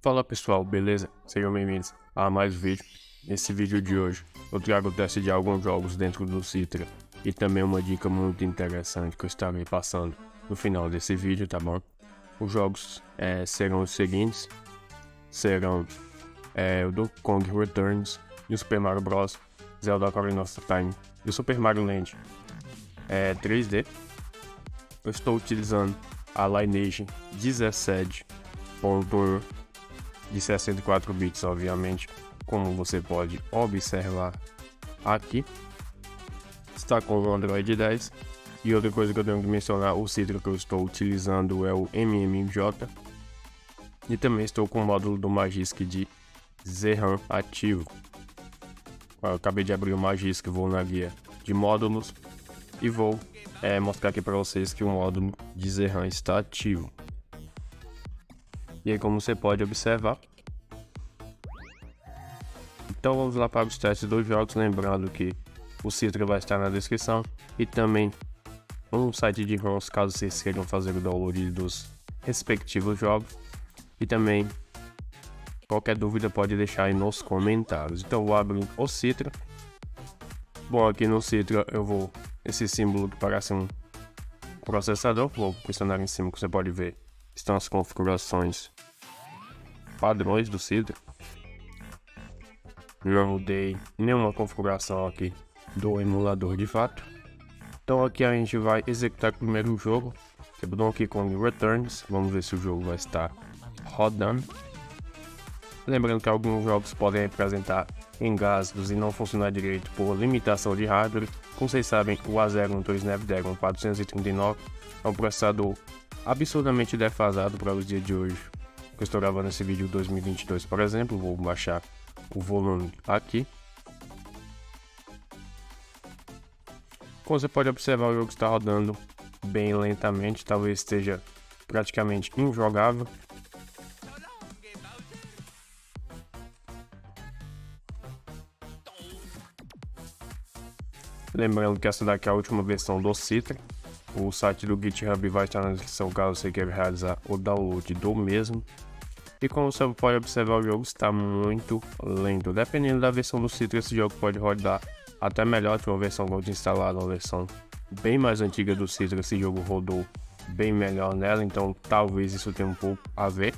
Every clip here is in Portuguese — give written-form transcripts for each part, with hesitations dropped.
Fala pessoal, beleza? Sejam bem-vindos a mais um vídeo. Nesse vídeo de hoje eu trago o teste de alguns jogos dentro do Citra e também uma dica muito interessante que eu estarei passando no final desse vídeo, tá bom? Os jogos serão os seguintes: serão o Donkey Kong Returns e o Super Mario Bros, Zelda Ocarina of Time e o Super Mario Land 3D. Eu estou utilizando a Lineage 17.1 de 64 bits, obviamente, como você pode observar aqui. Está com o Android 10. E outra coisa que eu tenho que mencionar, o Citra que eu estou utilizando é o MMJ. E também estou com o módulo do Magisk de ZRAM ativo. Eu acabei de abrir o Magisk, vou na guia de módulos e vou mostrar aqui para vocês que o módulo de ZRAM está ativo. E aí, como você pode observar, então vamos lá para os testes dos jogos, lembrando que o Citra vai estar na descrição e também um site de ROMs caso vocês queiram fazer o download dos respectivos jogos, e também qualquer dúvida pode deixar aí nos comentários. Então vou abrir o Citra. Bom, aqui no Citra eu vou, esse símbolo que parece um processador, vou pressionar em cima, que você pode ver, estão as configurações padrões do Citra. Não mudei nenhuma configuração aqui do emulador de fato. Então aqui a gente vai executar primeiro o jogo, que é o Donkey Kong Returns. Vamos ver se o jogo vai estar rodando. Lembrando que alguns jogos podem apresentar engasgos e não funcionar direito por limitação de hardware. Como vocês sabem, o A012 Snapdragon 439 é um processador absurdamente defasado para os dias de hoje. Eu estou gravando esse vídeo em 2022, por exemplo. Vou baixar o volume aqui. Como você pode observar, o jogo está rodando bem lentamente, talvez esteja praticamente injogável. Lembrando que essa daqui é a última versão do Citra. O site do GitHub vai estar na descrição caso você queira realizar o download do mesmo. E como você pode observar, o jogo está muito lento. Dependendo da versão do Citra, esse jogo pode rodar até melhor que uma versão que eu tinha instalado, uma versão bem mais antiga do Citra. Esse jogo rodou bem melhor nela, então talvez isso tenha um pouco a ver.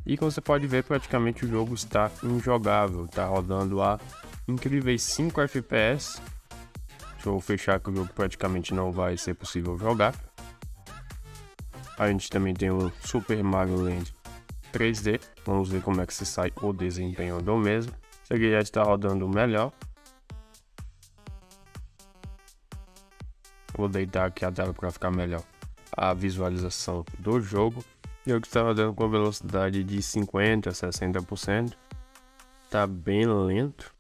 E como você pode ver, praticamente o jogo está injogável, está rodando a incríveis 5 FPS. Deixa eu fechar que o jogo praticamente não vai ser possível jogar. A gente também tem o Super Mario Land 3D, vamos ver como é que se sai o desempenho do mesmo. Isso aqui já está rodando melhor. Vou deitar aqui a tela para ficar melhor a visualização do jogo. O jogo está rodando com velocidade de 50% a 60%. Está bem lento.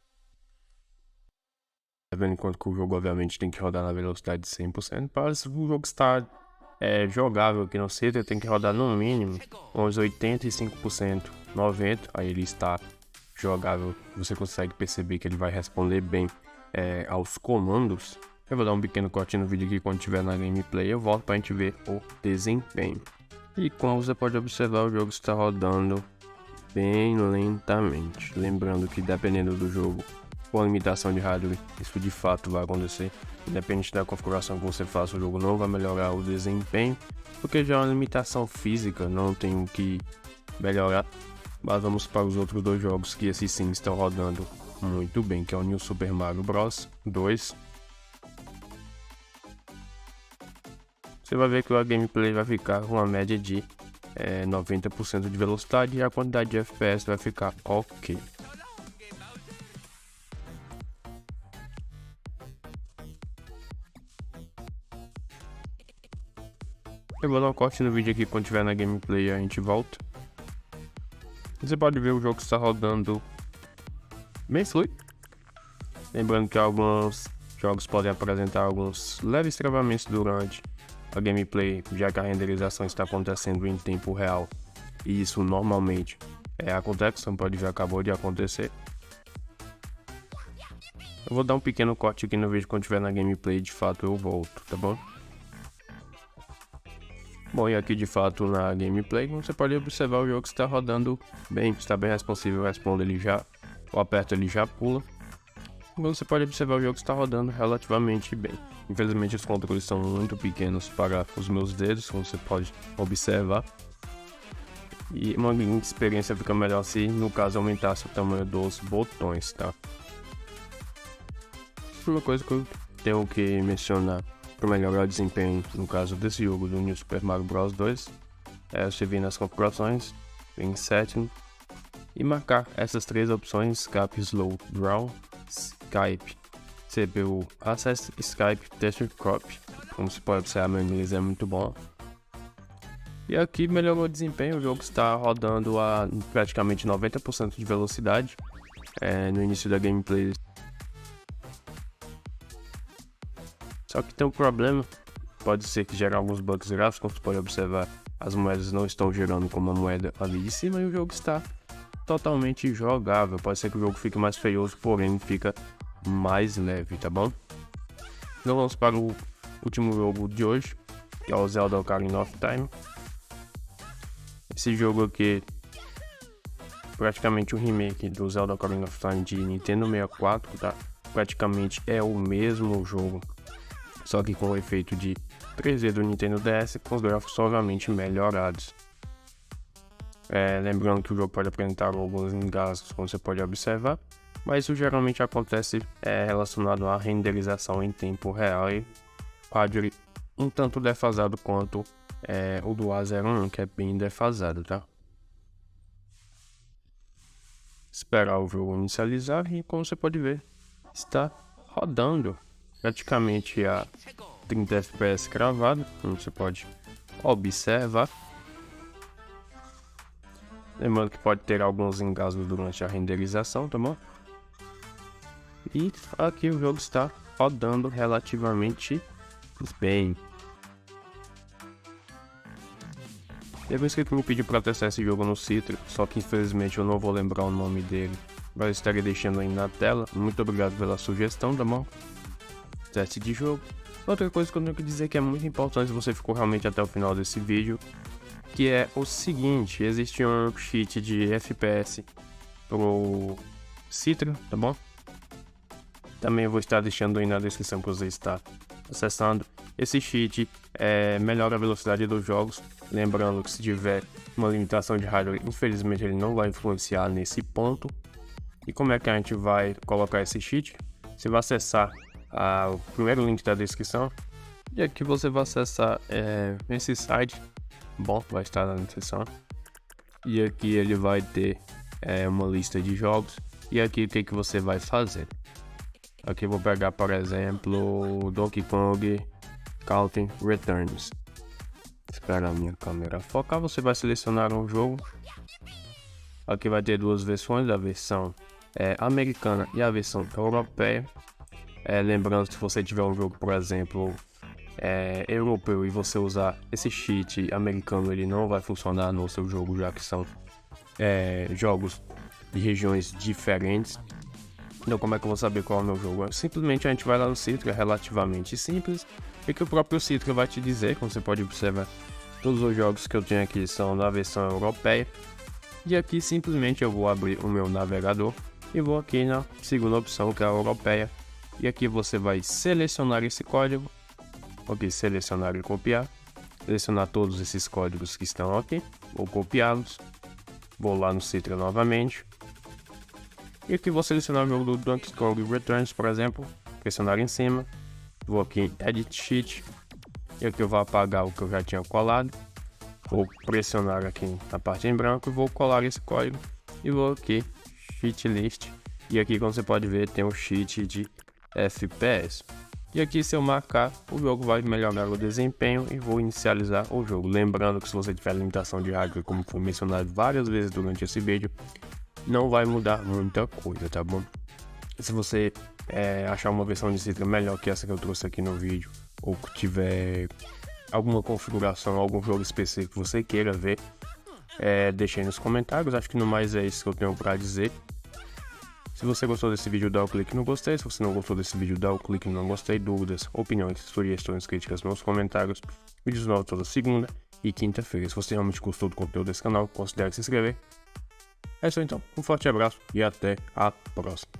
Tá vendo, enquanto que o jogo obviamente tem que rodar na velocidade de 100%. Para o jogo estar jogável aqui no Citra, tem que rodar no mínimo uns 85%, 90%, aí ele está jogável. Você consegue perceber que ele vai responder bem aos comandos. Eu vou dar um pequeno cortinho no vídeo aqui, quando tiver na gameplay eu volto para a gente ver o desempenho. E como você pode observar, o jogo está rodando bem lentamente. Lembrando que dependendo do jogo, com a limitação de hardware, isso de fato vai acontecer. Independente da configuração que você faça, o jogo não vai melhorar o desempenho, porque já é uma limitação física, não tem o que melhorar. Mas vamos para os outros dois jogos que esses sim estão rodando muito bem, que é o New Super Mario Bros 2. Você vai ver que a gameplay vai ficar com uma média de 90% de velocidade e a quantidade de FPS vai ficar ok. Eu vou dar um corte no vídeo aqui, quando tiver na gameplay a gente volta. Você pode ver o jogo está rodando bem fluido. Lembrando que alguns jogos podem apresentar alguns leves travamentos durante a gameplay, já que a renderização está acontecendo em tempo real. E isso normalmente acontece, você pode ver, acabou de acontecer. Eu vou dar um pequeno corte aqui no vídeo, quando tiver na gameplay de fato eu volto, tá bom? Bom, e aqui de fato na gameplay você pode observar o jogo está rodando bem, está bem responsível, responde ele já, ou aperta ele já pula. Então você pode observar o jogo está rodando relativamente bem. Infelizmente os controles são muito pequenos para os meus dedos, como você pode observar. E uma experiência fica melhor se no caso aumentasse o tamanho dos botões, tá? Uma coisa que eu tenho que mencionar para melhorar o desempenho no caso desse jogo do New Super Mario Bros 2 é você vir nas configurações, vir em Setting e marcar essas três opções: Skype Slow Draw, Skype CPU Access, Skype Texture Crop. Como você pode observar, meu inglês é muito bom. E aqui melhorou o desempenho, o jogo está rodando a praticamente 90% de velocidade no início da gameplay. Só que tem um problema, pode ser que gere alguns bugs gráficos, como você pode observar, as moedas não estão gerando como a moeda ali de cima e o jogo está totalmente jogável. Pode ser que o jogo fique mais feioso, porém fica mais leve, tá bom? Então vamos para o último jogo de hoje, que é o Zelda Ocarina of Time. Esse jogo aqui praticamente um remake do Zelda Ocarina of Time de Nintendo 64, tá? Praticamente é o mesmo jogo, só que com o efeito de 3D do Nintendo DS, com os gráficos obviamente melhorados. Lembrando que o jogo pode apresentar alguns engasgos, como você pode observar, mas isso geralmente acontece relacionado à renderização em tempo real e quadro um tanto defasado quanto o do A01, que é bem defasado, tá? Esperar o jogo inicializar e, como você pode ver, está rodando praticamente a 30 FPS gravado, como você pode observar. Lembrando que pode ter alguns engasgos durante a renderização, tá bom? E aqui o jogo está rodando relativamente bem. Teve um inscrito que me pediu para testar esse jogo no Citra, só que infelizmente eu não vou lembrar o nome dele, mas eu estarei deixando aí na tela. Muito obrigado pela sugestão, tá bom? Teste de jogo. Outra coisa que eu tenho que dizer que é muito importante se você ficou realmente até o final desse vídeo, que é o seguinte: existe um cheat de FPS pro Citra, tá bom? Também vou estar deixando aí na descrição para você estar acessando. Esse cheat melhora a velocidade dos jogos. Lembrando que se tiver uma limitação de hardware, infelizmente ele não vai influenciar nesse ponto. E como é que a gente vai colocar esse cheat? Você vai acessar o primeiro link da descrição e aqui você vai acessar esse site. Bom, vai estar na descrição. E aqui ele vai ter uma lista de jogos. E aqui o que você vai fazer? Aqui eu vou pegar, por exemplo, Donkey Kong Country Returns. Espera a minha câmera focar. Você vai selecionar um jogo. Aqui vai ter duas versões, a versão americana e a versão europeia. Lembrando que se você tiver um jogo, por exemplo, europeu e você usar esse cheat americano, ele não vai funcionar no seu jogo, já que são jogos de regiões diferentes. Então como é que eu vou saber qual é o meu jogo? Simplesmente a gente vai lá no Citra, é relativamente simples, e que o próprio Citra vai te dizer. Como você pode observar, todos os jogos que eu tenho aqui são da versão europeia. E aqui simplesmente eu vou abrir o meu navegador e vou aqui na segunda opção, que é a europeia. E aqui você vai selecionar esse código, ok, selecionar e copiar, selecionar todos esses códigos que estão aqui, vou copiá-los, vou lá no Citra novamente, e aqui vou selecionar o jogo do Donkey Kong Returns, por exemplo, pressionar em cima, vou aqui em Edit Sheet, e aqui eu vou apagar o que eu já tinha colado, vou pressionar aqui na parte em branco e vou colar esse código, e vou aqui, Cheat List, e aqui como você pode ver tem um cheat de FPS. E aqui se eu marcar, o jogo vai melhorar o desempenho e vou inicializar o jogo. Lembrando que se você tiver limitação de hardware, como foi mencionado várias vezes durante esse vídeo, não vai mudar muita coisa, tá bom? Se você achar uma versão de Citra melhor que essa que eu trouxe aqui no vídeo, ou que tiver alguma configuração, algum jogo específico que você queira ver, deixe aí nos comentários. Acho que no mais é isso que eu tenho para dizer. Se você gostou desse vídeo, dá o clique no gostei. Se você não gostou desse vídeo, dá o clique no não gostei. Dúvidas, opiniões, sugestões, críticas nos comentários. Vídeos novos toda segunda e quinta-feira. Se você realmente gostou do conteúdo desse canal, considere se inscrever. É isso então, um forte abraço e até a próxima.